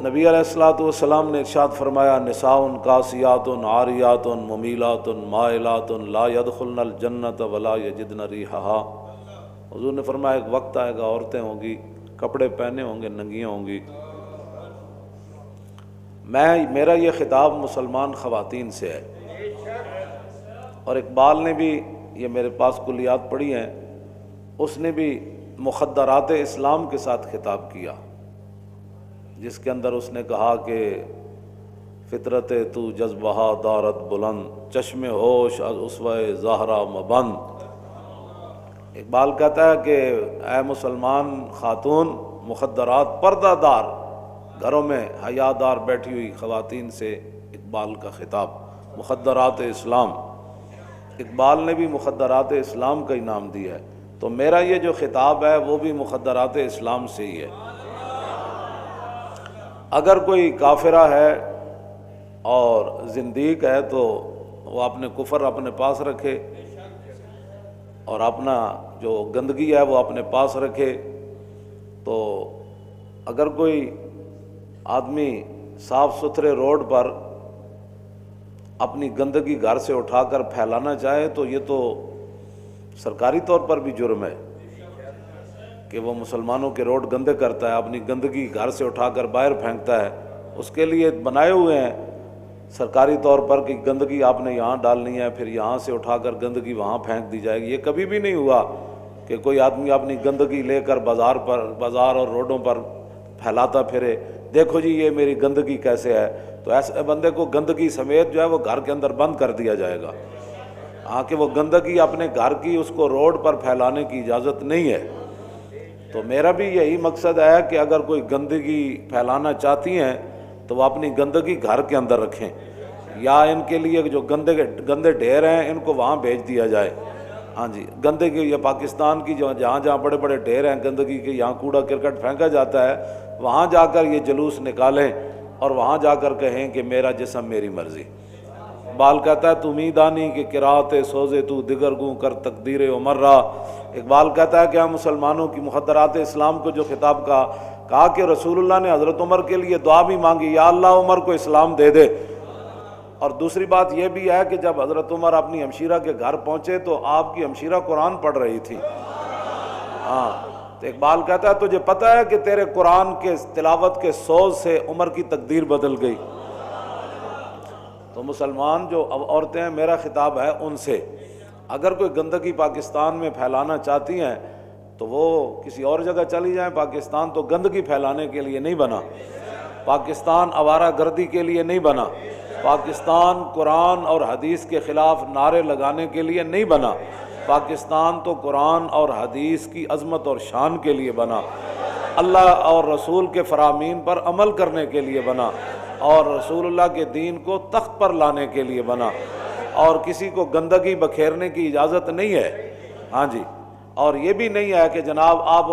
نبی علیہ الصلوۃ والسلام نے ارشاد فرمایا نساء کاسیات عاریات ممیلات مائلات لا يدخلن الجنۃ ولا یجدن ریحھا۔ حضور نے فرمایا ایک وقت آئے گا عورتیں ہوں گی کپڑے پہنے ہوں گے ننگیاں ہوں گی۔ میرا یہ خطاب مسلمان خواتین سے ہے، اور اقبال نے بھی یہ میرے پاس کلیات پڑھی ہیں، اس نے بھی مخدرات اسلام کے ساتھ خطاب کیا، جس کے اندر اس نے کہا کہ فطرت تو جذبہ دارت بلند چشم ہوش از اسوہ زہرا مبند۔ اقبال کہتا ہے کہ اے مسلمان خاتون، مخدرات پردہ دار گھروں میں حیا دار بیٹھی ہوئی خواتین سے اقبال کا خطاب، مخدرات اسلام۔ اقبال نے بھی مخدرات اسلام کا انعام دیا ہے، تو میرا یہ جو خطاب ہے وہ بھی مخدرات اسلام سے ہی ہے۔ اگر کوئی کافرہ ہے اور زندیق ہے تو وہ اپنے کفر اپنے پاس رکھے اور اپنا جو گندگی ہے وہ اپنے پاس رکھے۔ تو اگر کوئی آدمی صاف ستھرے روڈ پر اپنی گندگی گھر سے اٹھا کر پھیلانا چاہے تو یہ تو سرکاری طور پر بھی جرم ہے کہ وہ مسلمانوں کے روڈ گندے کرتا ہے، اپنی گندگی گھر سے اٹھا کر باہر پھینکتا ہے۔ اس کے لیے بنائے ہوئے ہیں سرکاری طور پر کہ گندگی آپ نے یہاں ڈالنی ہے، پھر یہاں سے اٹھا کر گندگی وہاں پھینک دی جائے گی۔ یہ کبھی بھی نہیں ہوا کہ کوئی آدمی اپنی گندگی لے کر بازار اور روڈوں پر پھیلاتا پھرے، دیکھو جی یہ میری گندگی کیسے ہے۔ تو ایسے بندے کو گندگی سمیت جو ہے وہ گھر کے اندر بند کر دیا جائے گا۔ ہاں کہ وہ گندگی اپنے گھر کی اس کو روڈ پر پھیلانے کی اجازت نہیں ہے۔ تو میرا بھی یہی مقصد ہے کہ اگر کوئی گندگی پھیلانا چاہتی ہیں تو وہ اپنی گندگی گھر کے اندر رکھیں، یا ان کے لیے جو گندے ڈھیر ہیں ان کو وہاں بھیج دیا جائے۔ ہاں جی، گندگی یہ پاکستان کی جہاں جہاں بڑے بڑے ڈھیر ہیں گندگی کے، یہاں کوڑا کرکٹ پھینکا جاتا ہے، وہاں جا کر یہ جلوس نکالیں اور وہاں جا کر کہیں کہ میرا جسم میری مرضی۔ اقبال کہتا ہے تو میدانی کہ قرات سوزے تو دیگر گوں کر تقدیر عمر را۔ اقبال کہتا ہے کہ ہم مسلمانوں کی مخدرات اسلام کو جو خطاب کہا کہ رسول اللہ نے حضرت عمر کے لیے دعا بھی مانگی، یا اللہ عمر کو اسلام دے دے۔ اور دوسری بات یہ بھی ہے کہ جب حضرت عمر اپنی ہمشیرہ کے گھر پہنچے تو آپ کی ہمشیرہ قرآن پڑھ رہی تھی۔ ہاں تو اقبال کہتا ہے تجھے پتہ ہے کہ تیرے قرآن کے تلاوت کے سوز سے عمر کی تقدیر بدل گئی۔ تو مسلمان جو عورتیں ہیں، میرا خطاب ہے ان سے، اگر کوئی گندگی پاکستان میں پھیلانا چاہتی ہیں تو وہ کسی اور جگہ چلی جائیں۔ پاکستان تو گندگی پھیلانے کے لیے نہیں بنا، پاکستان آوارہ گردی کے لیے نہیں بنا، پاکستان قرآن اور حدیث کے خلاف نعرے لگانے کے لیے نہیں بنا، پاکستان تو قرآن اور حدیث کی عظمت اور شان کے لیے بنا، اللہ اور رسول کے فرامین پر عمل کرنے کے لیے بنا، اور رسول اللہ کے دین کو تخت پر لانے کے لیے بنا، اور کسی کو گندگی بکھیرنے کی اجازت نہیں ہے۔ ہاں جی، اور یہ بھی نہیں ہے کہ جناب آپ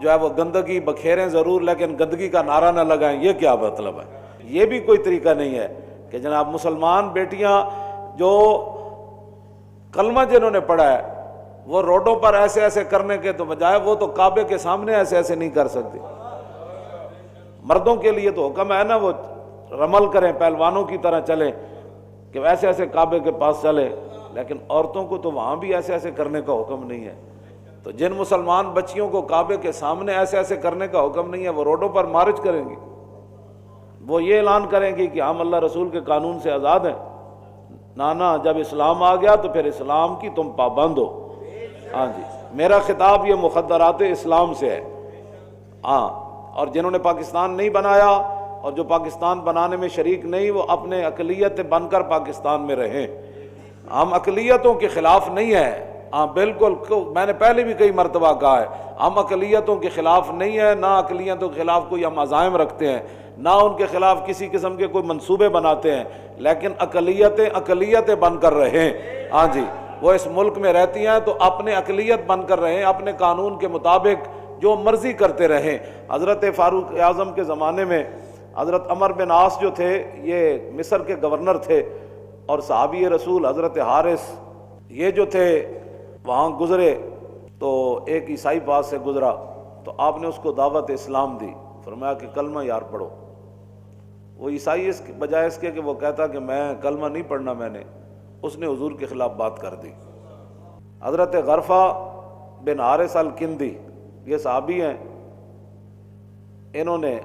جو ہے وہ گندگی بکھیریں ضرور لیکن گندگی کا نعرہ نہ لگائیں، یہ کیا مطلب ہے؟ یہ بھی کوئی طریقہ نہیں ہے کہ جناب مسلمان بیٹیاں جو کلمہ جنہوں نے پڑھا ہے وہ روڈوں پر ایسے ایسے کرنے کے تو بجائے وہ تو کعبے کے سامنے ایسے ایسے نہیں کر سکتی۔ مردوں کے لیے تو حکم ہے نا وہ رمل کریں، پہلوانوں کی طرح چلیں کہ ایسے ایسے کعبے کے پاس چلیں، لیکن عورتوں کو تو وہاں بھی ایسے ایسے کرنے کا حکم نہیں ہے۔ تو جن مسلمان بچیوں کو کعبے کے سامنے ایسے ایسے کرنے کا حکم نہیں ہے وہ روڈوں پر مارچ کریں گی، وہ یہ اعلان کریں گی کہ ہم اللہ رسول کے قانون سے آزاد ہیں۔ نانا جب اسلام آ گیا تو پھر اسلام کی تم پابند ہو۔ ہاں جی، میرا خطاب یہ مخدرات اسلام سے ہے۔ ہاں، اور جنہوں نے پاکستان نہیں بنایا اور جو پاکستان بنانے میں شریک نہیں وہ اپنے اقلیت بن کر پاکستان میں رہیں۔ ہم اقلیتوں کے خلاف نہیں ہیں، ہاں بالکل، میں نے پہلے بھی کئی مرتبہ کہا ہے ہم اقلیتوں کے خلاف نہیں ہیں، نہ اقلیتوں کے خلاف کوئی ہم عزائم رکھتے ہیں، نہ ان کے خلاف کسی قسم کے کوئی منصوبے بناتے ہیں، لیکن اقلیتیں بن کر رہیں۔ ہاں جی، وہ اس ملک میں رہتی ہیں تو اپنے اقلیت بن کر رہیں، اپنے قانون کے مطابق جو مرضی کرتے رہیں۔ حضرت فاروق اعظم کے زمانے میں حضرت عمر بن عاص جو تھے یہ مصر کے گورنر تھے، اور صحابی رسول حضرت حارث یہ جو تھے وہاں گزرے تو ایک عیسائی پاس سے گزرا تو آپ نے اس کو دعوت اسلام دی، فرمایا کہ کلمہ یار پڑھو۔ وہ عیسائی اس بجائے اس کے کہ وہ کہتا کہ میں کلمہ نہیں پڑھنا میں نے، اس نے حضور کے خلاف بات کر دی۔ حضرت غرفہ بن حارث الکندی یہ صحابی ہیں، انہوں نے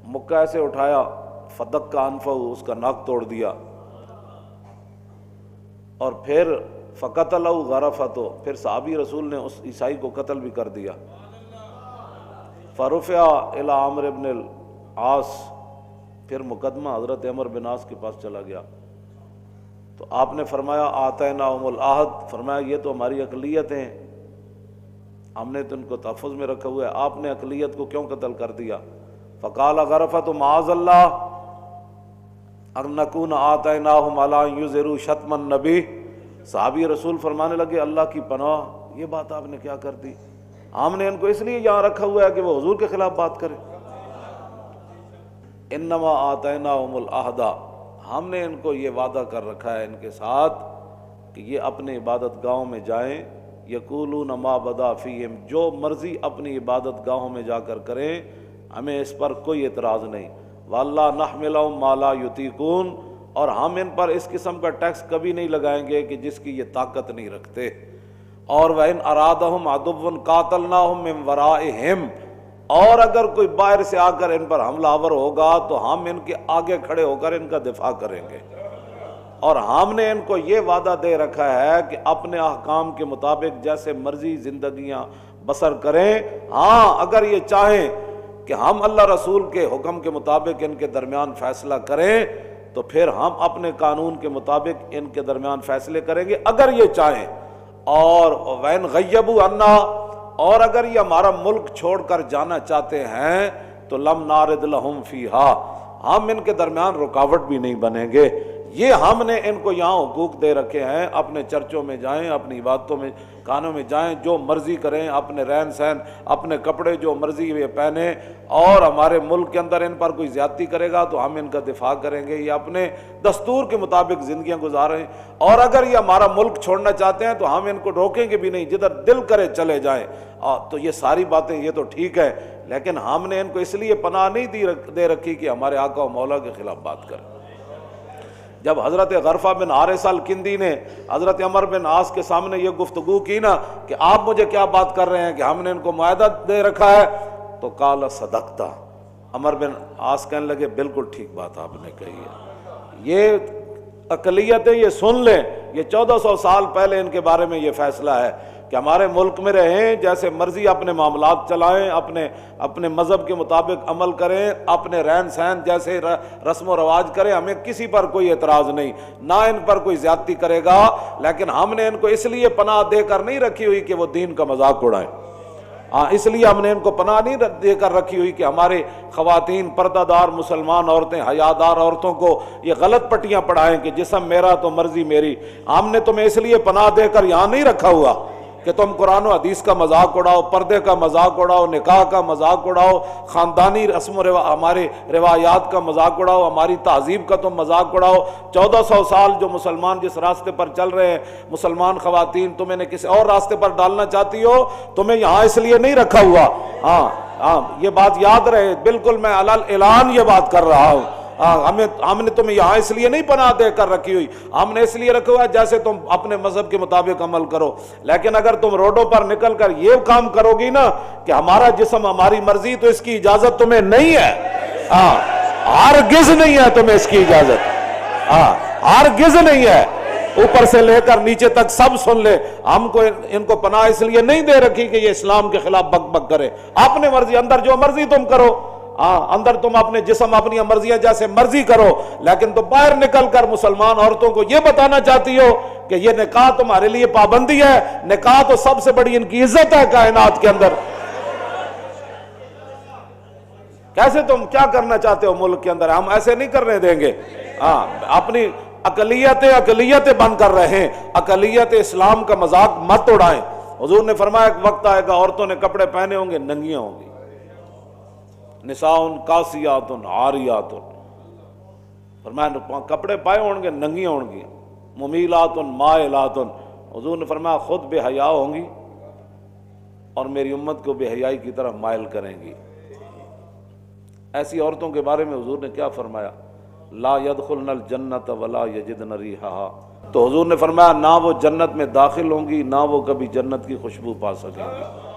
مکہ ایسے اٹھایا، فدق کا انفہ، اس کا ناک توڑ دیا، اور پھر فقتلہ غرفۃ، پھر صحابی رسول نے اس عیسائی کو قتل بھی کر دیا۔ فرفع الی عمرو بن العاص، پھر مقدمہ حضرت عمر بن عاص کے پاس چلا گیا، تو آپ نے فرمایا آتیناہم العہد، فرمایا یہ تو ہماری اقلیت ہیں، ہم نے تو ان کو تحفظ میں رکھا ہوا ہے، آپ نے اقلیت کو کیوں قتل کر دیا؟ فقال غرفۃ معاذ اللہ ان نکون آتیناہم علی ان یظہروا شتم النبی، صحابی رسول فرمانے لگے اللہ کی پناہ، یہ بات آپ نے کیا کر دی، ہم نے ان کو اس لیے یہاں رکھا ہوا ہے کہ وہ حضور کے خلاف بات کرے۔ انما آتیناہم العہد، ہم نے ان کو یہ وعدہ کر رکھا ہے ان کے ساتھ کہ یہ اپنے عبادت گاہوں میں جائیں، یقولون ما بدا فیہم، جو مرضی اپنی عبادت گاہوں میں جا کر کریں، ہمیں اس پر کوئی اعتراض نہیں، واللہ نحملہم ما لا یطیقون، اور ہم ان پر اس قسم کا ٹیکس کبھی نہیں لگائیں گے کہ جس کی یہ طاقت نہیں رکھتے، اور وَإِنْ أَرَادَهُمْ عَدُوٌّ قَاتَلْنَاهُمْ مِنْ وَرَائِهِمْ، اور اگر کوئی باہر سے آ کر ان پر حملہ آور ہوگا تو ہم ان کے آگے کھڑے ہو کر ان کا دفاع کریں گے، اور ہم نے ان کو یہ وعدہ دے رکھا ہے کہ اپنے احکام کے مطابق جیسے مرضی زندگیاں بسر کریں، ہاں اگر یہ چاہیں کہ ہم اللہ رسول کے حکم کے مطابق ان کے درمیان فیصلہ کریں تو پھر ہم اپنے قانون کے مطابق ان کے درمیان فیصلے کریں گے اگر یہ چاہیں، اور وَإِنْ غَيَّبُوا عَنَّا، اور اگر یہ ہمارا ملک چھوڑ کر جانا چاہتے ہیں تو لَمْ نَارِدْ لَهُمْ فِيهَا، ہم ان کے درمیان رکاوٹ بھی نہیں بنیں گے۔ یہ ہم نے ان کو یہاں حقوق دے رکھے ہیں، اپنے چرچوں میں جائیں، اپنی عبادتوں میں کانوں میں جائیں، جو مرضی کریں، اپنے رہن سہن، اپنے کپڑے جو مرضی یہ پہنیں، اور ہمارے ملک کے اندر ان پر کوئی زیادتی کرے گا تو ہم ان کا دفاع کریں گے، یہ اپنے دستور کے مطابق زندگیاں گزاریں، اور اگر یہ ہمارا ملک چھوڑنا چاہتے ہیں تو ہم ان کو روکیں گے بھی نہیں، جدھر دل کرے چلے جائیں۔ تو یہ ساری باتیں یہ تو ٹھیک ہے، لیکن ہم نے ان کو اس لیے پناہ نہیں دے رکھی کہ ہمارے آقا و مولا کے خلاف بات کریں۔ جب حضرت غرفہ بن حارث الکندی نے حضرت عمر بن عاص کے سامنے یہ گفتگو کی نا کہ آپ مجھے کیا بات کر رہے ہیں کہ ہم نے ان کو معاہدہ دے رکھا ہے، تو قال صدقتا، عمر بن عاص کہنے لگے بالکل ٹھیک بات آپ نے کہی ہے، یہ اقلیتیں یہ سن لیں، یہ 1400 سال پہلے ان کے بارے میں یہ فیصلہ ہے کہ ہمارے ملک میں رہیں، جیسے مرضی اپنے معاملات چلائیں، اپنے مذہب کے مطابق عمل کریں، اپنے رہن سہن جیسے رسم و رواج کریں، ہمیں کسی پر کوئی اعتراض نہیں، نہ ان پر کوئی زیادتی کرے گا، لیکن ہم نے ان کو اس لیے پناہ دے کر نہیں رکھی ہوئی کہ وہ دین کا مذاق اڑائیں، اس لیے ہم نے ان کو پناہ نہیں دے کر رکھی ہوئی کہ ہمارے خواتین پردہ دار مسلمان عورتیں حیادار عورتوں کو یہ غلط پٹیاں پڑھائیں کہ جسم میرا تو مرضی میری، ہم نے تمہیں اس لیے پناہ دے کر یہاں نہیں رکھا ہوا کہ تم قرآن و حدیث کا مذاق اڑاؤ، پردے کا مذاق اڑاؤ، نکاح کا مذاق اڑاؤ، خاندانی رسم و ہمارے روایات کا مذاق اڑاؤ، ہماری تہذیب کا تم مذاق اڑاؤ۔ 1400 سال جو مسلمان جس راستے پر چل رہے ہیں، مسلمان خواتین تم انہیں کسی اور راستے پر ڈالنا چاہتی ہو، تمہیں یہاں اس لیے نہیں رکھا ہوا۔ ہاں یہ بات یاد رہے، بالکل میں علل اعلان یہ بات کر رہا ہوں، ہم نے تمہیں یہاں اس لیے نہیں پناہ دے کر رکھی ہوئی، ہم نے اس لیے رکھا ہوا ہے جیسے تم اپنے مذہب کے مطابق عمل کرو، لیکن اگر تم روڈوں پر نکل کر یہ کام کرو گی نا کہ ہمارا جسم ہماری مرضی، تو اس کی اجازت تمہیں نہیں ہے، ہرگز نہیں ہے تمہیں اس کی اجازت، ہرگز نہیں ہے، اوپر سے لے کر نیچے تک سب سن لے، ہم کو ان کو پناہ اس لیے نہیں دے رکھی کہ یہ اسلام کے خلاف بک بک کرے، اپنے مرضی، اندر جو مرضی تم کرو، اندر تم اپنے جسم اپنی مرضیاں جیسے مرضی کرو، لیکن تو باہر نکل کر مسلمان عورتوں کو یہ بتانا چاہتی ہو کہ یہ نکاح تمہارے لیے پابندی ہے، نکاح تو سب سے بڑی ان کی عزت ہے کائنات کے اندر، کیسے تم کیا کرنا چاہتے ہو ملک کے اندر، ہم ایسے نہیں کرنے دیں گے۔ اپنی اقلیتیں بن کر رہیں، اقلیت اسلام کا مذاق مت اڑائیں۔ حضور نے فرمایا ایک وقت آئے گا عورتوں نے کپڑے پہنے ہوں گے، ننگیاں ہوں گی، نساء کاسیات عاریات، فرمایا کپڑے پائے ہوں گے، ننگیاں ہوں گی، ممیلات مائلات، حضور نے فرمایا خود بے حیا ہوں گی اور میری امت کو بے حیائی کی طرف مائل کریں گی۔ ایسی عورتوں کے بارے میں حضور نے کیا فرمایا؟ لا يدخلن الجنت ولا یجدن ریحها، تو حضور نے فرمایا نہ وہ جنت میں داخل ہوں گی، نہ وہ کبھی جنت کی خوشبو پا سکیں گی۔